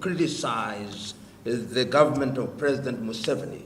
criticize the government of President Museveni.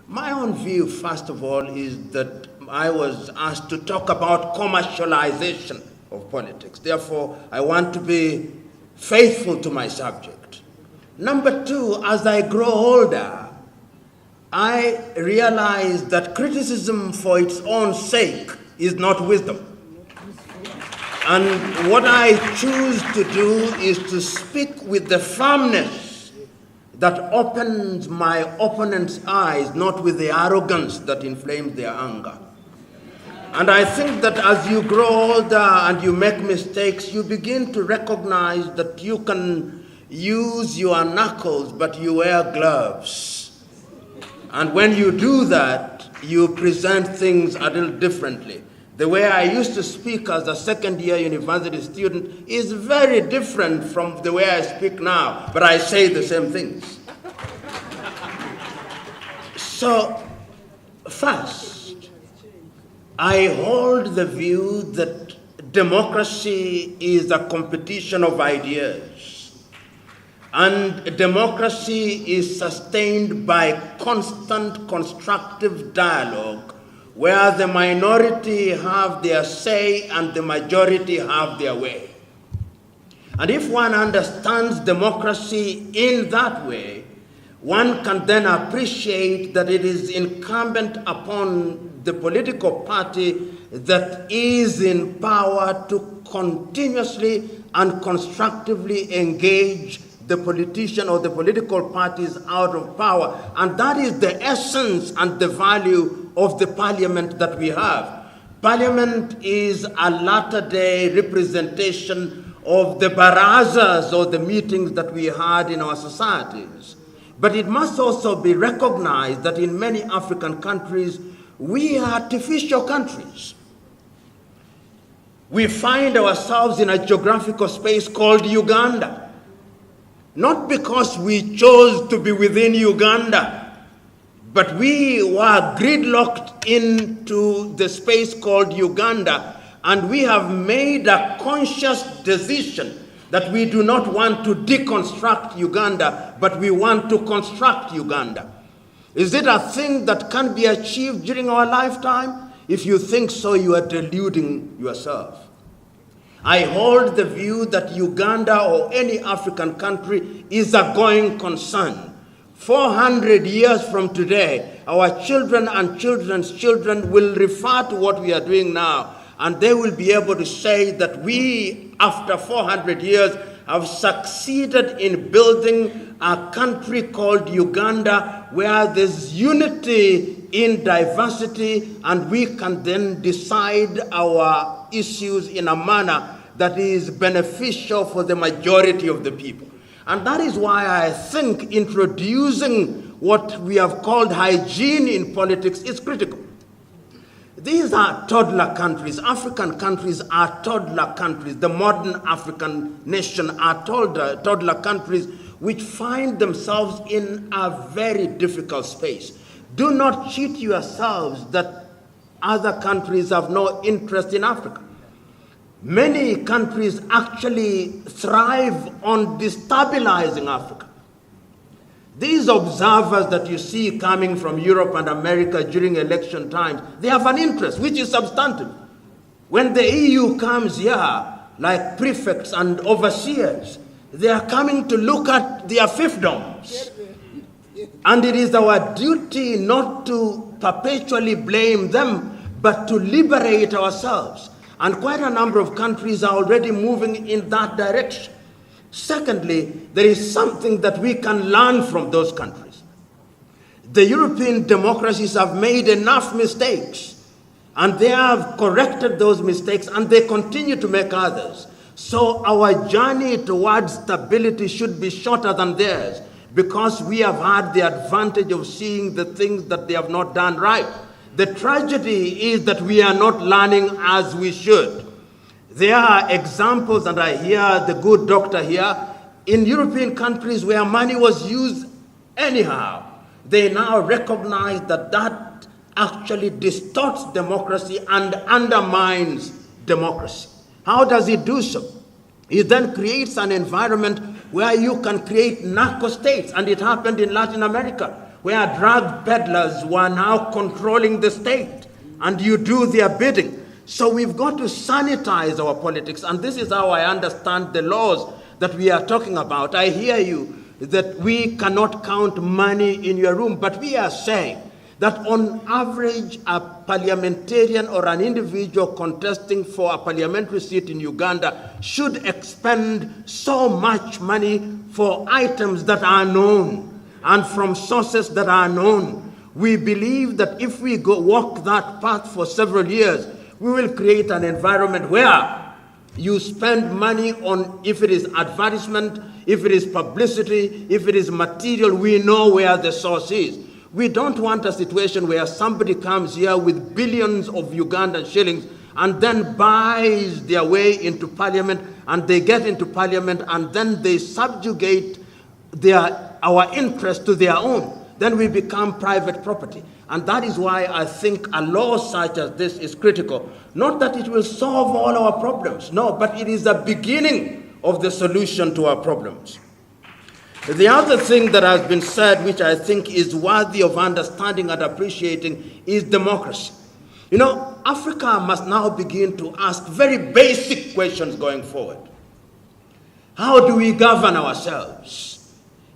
My own view, first of all, is that I was asked to talk about commercialization of politics. Therefore, I want to be faithful to my subject. Number two, as I grow older, I realize that criticism for its own sake is not wisdom. And what I choose to do is to speak with the firmness that opens my opponent's eyes, not with the arrogance that inflames their anger. And I think that as you grow older and you make mistakes, you begin to recognize that you can use your knuckles, but you wear gloves. And when you do that, you present things a little differently. The way I used to speak as a second-year university student is very different from the way I speak now, but I say the same things. So, first, I hold the view that democracy is a competition of ideas, and democracy is sustained by constant constructive dialogue where the minority have their say and the majority have their way. And if one understands democracy in that way, one can then appreciate that it is incumbent upon the political party that is in power to continuously and constructively engage the politician or the political parties out of power. And that is the essence and the value of the parliament that we have. Parliament is a latter-day representation of the barazas or the meetings that we had in our societies. But it must also be recognized that in many African countries, we are artificial countries. We find ourselves in a geographical space called Uganda. Not because we chose to be within Uganda, but we were gridlocked into the space called Uganda, and we have made a conscious decision that we do not want to deconstruct Uganda, but we want to construct Uganda. Is it a thing that can be achieved during our lifetime? If you think so, you are deluding yourself. I hold the view that Uganda or any African country is a going concern. 400 years from today, our children and children's children will refer to what we are doing now, and they will be able to say that we, after 400 years, have succeeded in building a country called Uganda where there's unity in diversity, and we can then decide our issues in a manner that is beneficial for the majority of the people. And that is why I think introducing what we have called hygiene in politics is critical. These are toddler countries. African countries are toddler countries. The modern African nation are toddler countries which find themselves in a very difficult space. Do not cheat yourselves that other countries have no interest in Africa. Many countries actually thrive on destabilizing Africa. These observers that you see coming from Europe and America during election times, they have an interest, which is substantive. When the EU comes here, like prefects and overseers, they are coming to look at their fiefdoms. And it is our duty not to perpetually blame them, but to liberate ourselves. And quite a number of countries are already moving in that direction. Secondly, there is something that we can learn from those countries. The European democracies have made enough mistakes, and they have corrected those mistakes, and they continue to make others. So our journey towards stability should be shorter than theirs, because we have had the advantage of seeing the things that they have not done right. The tragedy is that we are not learning as we should. There are examples, and I hear the good doctor here, in European countries where money was used anyhow. They now recognize that that actually distorts democracy and undermines democracy. How does it do so? It then creates an environment where you can create narco states, and it happened in Latin America, where drug peddlers were now controlling the state, and you do their bidding. So we've got to sanitize our politics, and this is how I understand the laws that we are talking about. I hear you that we cannot count money in your room, but we are saying that on average, a parliamentarian or an individual contesting for a parliamentary seat in Uganda should expend so much money for items that are known and from sources that are known. We believe that if we walk that path for several years, we will create an environment where you spend money on, if it is advertisement, if it is publicity, if it is material, we know where the source is. We don't want a situation where somebody comes here with billions of Ugandan shillings and then buys their way into parliament, and they get into parliament and then they subjugate our interest to their own. Then we become private property. And that is why I think a law such as this is critical. Not that it will solve all our problems, no, but it is the beginning of the solution to our problems. The other thing that has been said, which I think is worthy of understanding and appreciating, is democracy. You know, Africa must now begin to ask very basic questions going forward. How do we govern ourselves?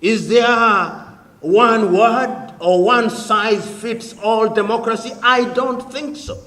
Is there one word or one size fits all democracy? I don't think so.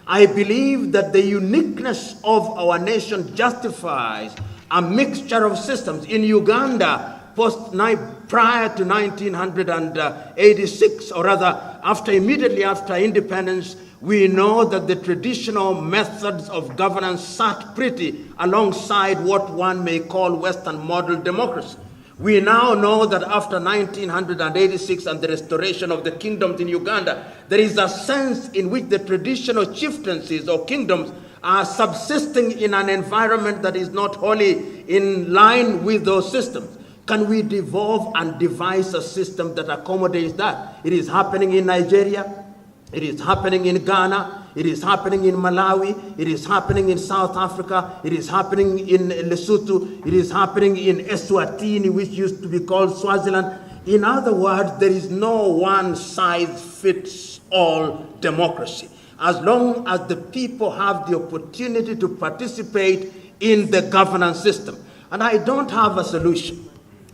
I believe that the uniqueness of our nation justifies a mixture of systems. In Uganda, prior to 1986, or rather immediately after independence, we know that the traditional methods of governance sat pretty alongside what one may call Western model democracy. We now know that after 1986 and the restoration of the kingdoms in Uganda, there is a sense in which the traditional chieftaincies or kingdoms are subsisting in an environment that is not wholly in line with those systems. Can we devolve and devise a system that accommodates that? It is happening in Nigeria. It is happening in Ghana. It is happening in Malawi. It is happening in South Africa. It is happening in Lesotho. It is happening in Eswatini, which used to be called Swaziland. In other words, there is no one-size-fits-all democracy. As long as the people have the opportunity to participate in the governance system. And I don't have a solution.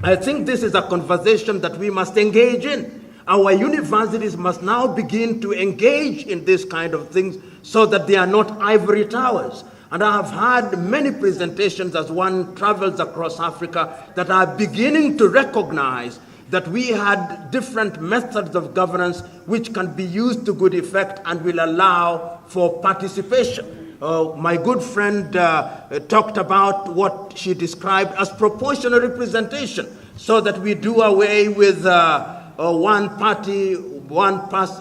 I think this is a conversation that we must engage in. Our universities must now begin to engage in this kind of things so that they are not ivory towers. And I have had many presentations as one travels across Africa that are beginning to recognize that we had different methods of governance which can be used to good effect and will allow for participation. My good friend talked about what she described as proportional representation, so that we do away with one party, first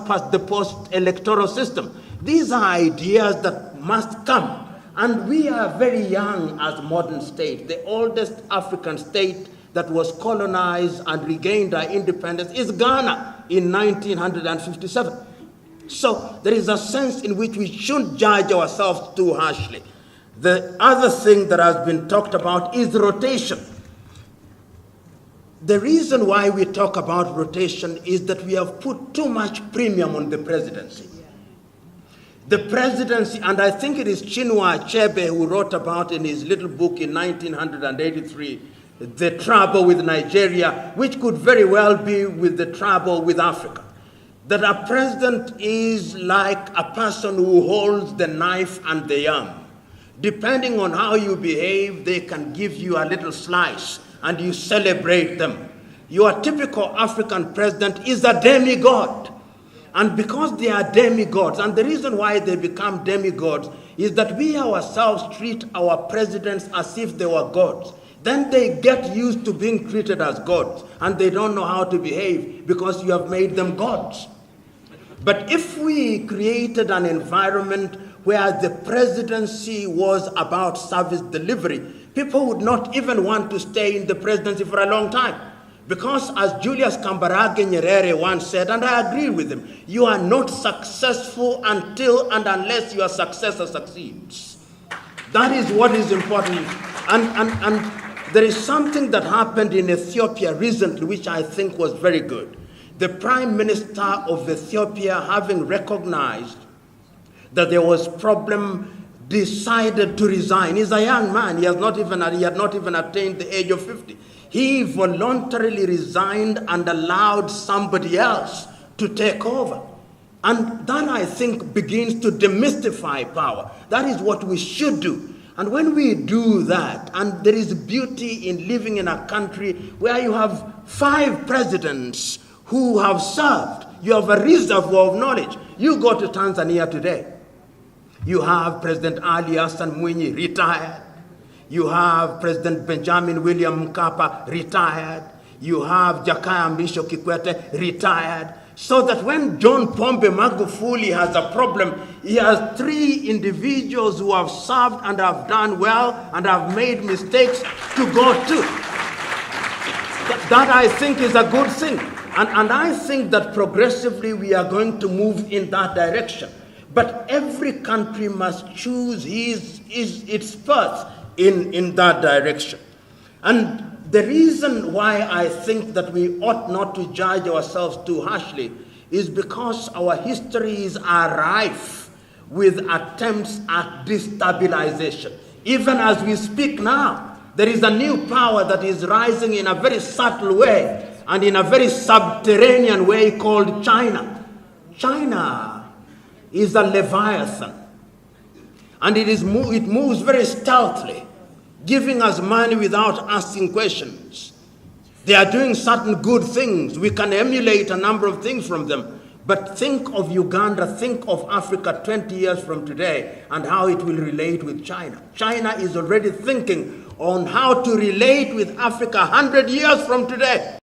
past the post electoral system. These are ideas that must come. And we are very young as modern state. The oldest African state that was colonized and regained our independence is Ghana in 1957. So there is a sense in which we shouldn't judge ourselves too harshly. The other thing that has been talked about is rotation. The reason why we talk about rotation is that we have put too much premium on the presidency. The presidency, and I think it is Chinua Achebe who wrote about in his little book in 1983, the trouble with Nigeria, which could very well be with the trouble with Africa. That a president is like a person who holds the knife and the yam. Depending on how you behave, they can give you a little slice and you celebrate them. Your typical African president is a demigod. And because they are demigods, and the reason why they become demigods is that we ourselves treat our presidents as if they were gods. Then they get used to being treated as gods, and they don't know how to behave because you have made them gods. But if we created an environment where the presidency was about service delivery, people would not even want to stay in the presidency for a long time. Because as Julius Kambarage Nyerere once said, and I agree with him, you are not successful until and unless your successor succeeds. That is what is important. And There is something that happened in Ethiopia recently which I think was very good. The Prime Minister of Ethiopia, having recognized that there was problem, decided to resign. He's a young man. He had not even attained the age of 50. He voluntarily resigned and allowed somebody else to take over. And that, I think, begins to demystify power. That is what we should do. And when we do that, and there is beauty in living in a country where you have 5 presidents who have served, you have a reservoir of knowledge. You go to Tanzania today, you have President Ali Hassan Mwinyi, retired. You have President Benjamin William Mkapa, retired. You have Jakaya Mrisho Kikwete, retired. So that when John Pombe Magufuli has a problem, he has 3 individuals who have served and have done well and have made mistakes to go to. That I think is a good thing. And I think that progressively we are going to move in that direction. But every country must choose its path in that direction. And the reason why I think that we ought not to judge ourselves too harshly is because our histories are rife with attempts at destabilization. Even as we speak now, there is a new power that is rising in a very subtle way and in a very subterranean way called China. China is a leviathan, and it moves very stealthily, giving us money without asking questions. They are doing certain good things. We can emulate a number of things from them. But think of Uganda, think of Africa 20 years from today and how it will relate with China. China is already thinking on how to relate with Africa 100 years from today.